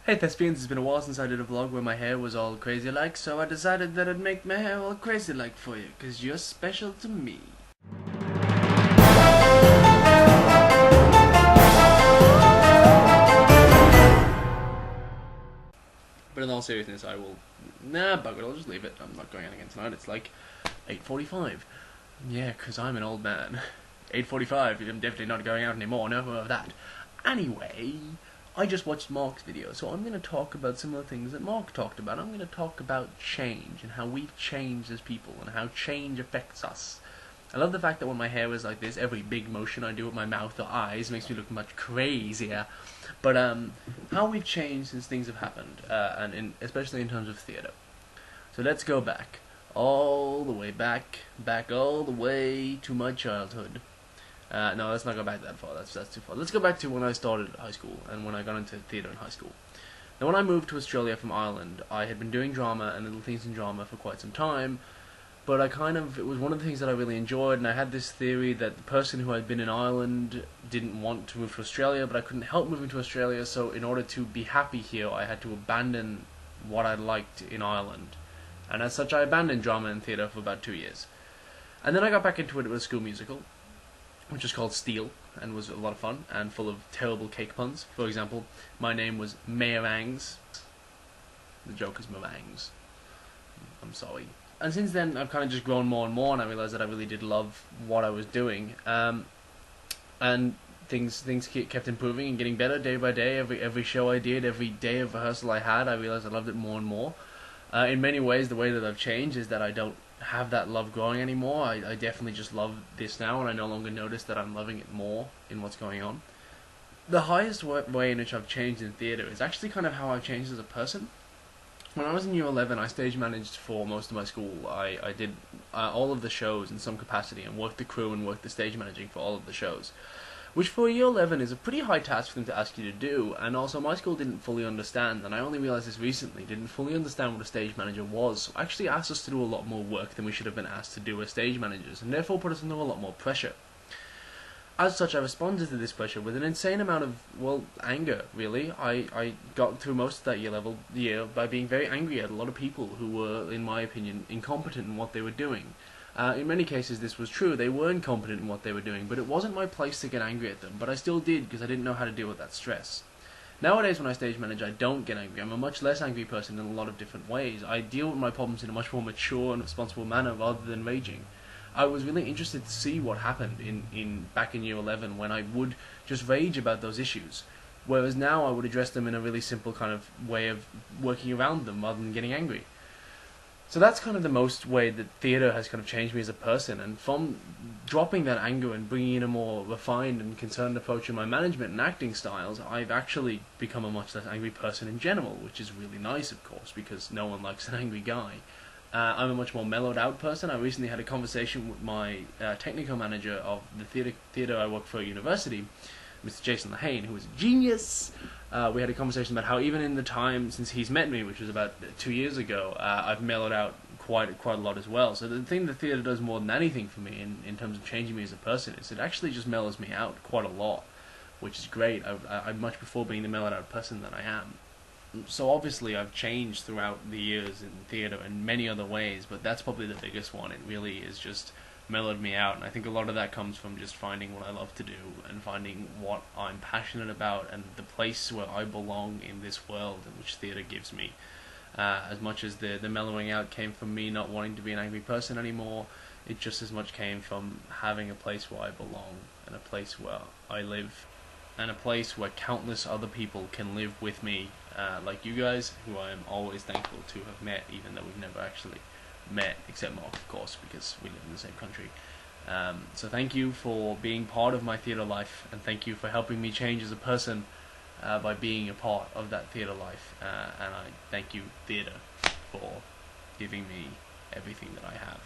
Hey Thespians, it's been a while since I did a vlog where my hair was all crazy like, so I decided that I'd make my hair all crazy like for you, cause you're special to me. But in all seriousness, I will... Nah, bug it, I'll just leave it. I'm not going out again tonight. It's like 8:45. Yeah, cause I'm an old man. 8:45, I'm definitely not going out anymore, no more of that. Anyway... I just watched Mark's video, so I'm going to talk about some of the things that Mark talked about. I'm going to talk about change, and how we've changed as people, and how change affects us. I love the fact that when my hair is like this, every big motion I do with my mouth or eyes makes me look much crazier. But how we've changed since things have happened, and especially in terms of theatre. So let's go back. All the way back all the way to my childhood. No, let's not go back that far. That's too far. Let's go back to when I started high school and when I got into theatre in high school. Now, when I moved to Australia from Ireland, I had been doing drama and little things in drama for quite some time, but it was one of the things that I really enjoyed, and I had this theory that the person who had been in Ireland didn't want to move to Australia, but I couldn't help moving to Australia, so in order to be happy here, I had to abandon what I liked in Ireland. And as such, I abandoned drama and theatre for about 2 years. And then I got back into it with a school musical, which was called Steel, and was a lot of fun, and full of terrible cake puns. For example, my name was Meringues. The joke is meringues. I'm sorry. And since then, I've kind of just grown more and more, and I realised that I really did love what I was doing. And things kept improving and getting better day by day. Every show I did, every day of rehearsal I had, I realised I loved it more and more. In many ways, the way that I've changed is that I don't have that love growing anymore. I definitely just love this now, and I no longer notice that I'm loving it more in what's going on. The highest way in which I've changed in theatre is actually kind of how I've changed as a person. When I was in year 11, I stage managed for most of my school. I did all of the shows in some capacity, and worked the crew and worked the stage managing for all of the shows. Which for year 11 is a pretty high task for them to ask you to do, and also my school didn't fully understand, and I only realised this recently, didn't fully understand what a stage manager was, so actually asked us to do a lot more work than we should have been asked to do as stage managers, and therefore put us under a lot more pressure. As such, I responded to this pressure with an insane amount of, well, anger, really. I got through most of that year by being very angry at a lot of people who were, in my opinion, incompetent in what they were doing. In many cases this was true, they were incompetent in what they were doing, but it wasn't my place to get angry at them, but I still did because I didn't know how to deal with that stress. Nowadays when I stage manage, I don't get angry. I'm a much less angry person in a lot of different ways. I deal with my problems in a much more mature and responsible manner rather than raging. I was really interested to see what happened back in year 11 when I would just rage about those issues, whereas now I would address them in a really simple kind of way of working around them rather than getting angry. So that's kind of the most way that theatre has kind of changed me as a person, and from dropping that anger and bringing in a more refined and concerned approach in my management and acting styles, I've actually become a much less angry person in general, which is really nice, of course, because no one likes an angry guy. I'm a much more mellowed out person. I recently had a conversation with my technical manager of the theatre I work for at university, Mr. Jason Lehane, who is a genius. We had a conversation about how even in the time since he's met me, which was about 2 years ago, I've mellowed out quite a lot as well. So the thing that theatre does more than anything for me in terms of changing me as a person is it actually just mellows me out quite a lot, which is great. I much prefer being the mellowed out person that I am. So obviously I've changed throughout the years in theatre in many other ways, but that's probably the biggest one. It really is just mellowed me out, and I think a lot of that comes from just finding what I love to do and finding what I'm passionate about and the place where I belong in this world, in which theatre gives me. As much as the mellowing out came from me not wanting to be an angry person anymore, it just as much came from having a place where I belong, and a place where I live, and a place where countless other people can live with me, like you guys, who I am always thankful to have met, even though we've never actually met, except Mark, of course, because we live in the same country. So thank you for being part of my theatre life, and thank you for helping me change as a person by being a part of that theatre life. And I thank you, theatre, for giving me everything that I have.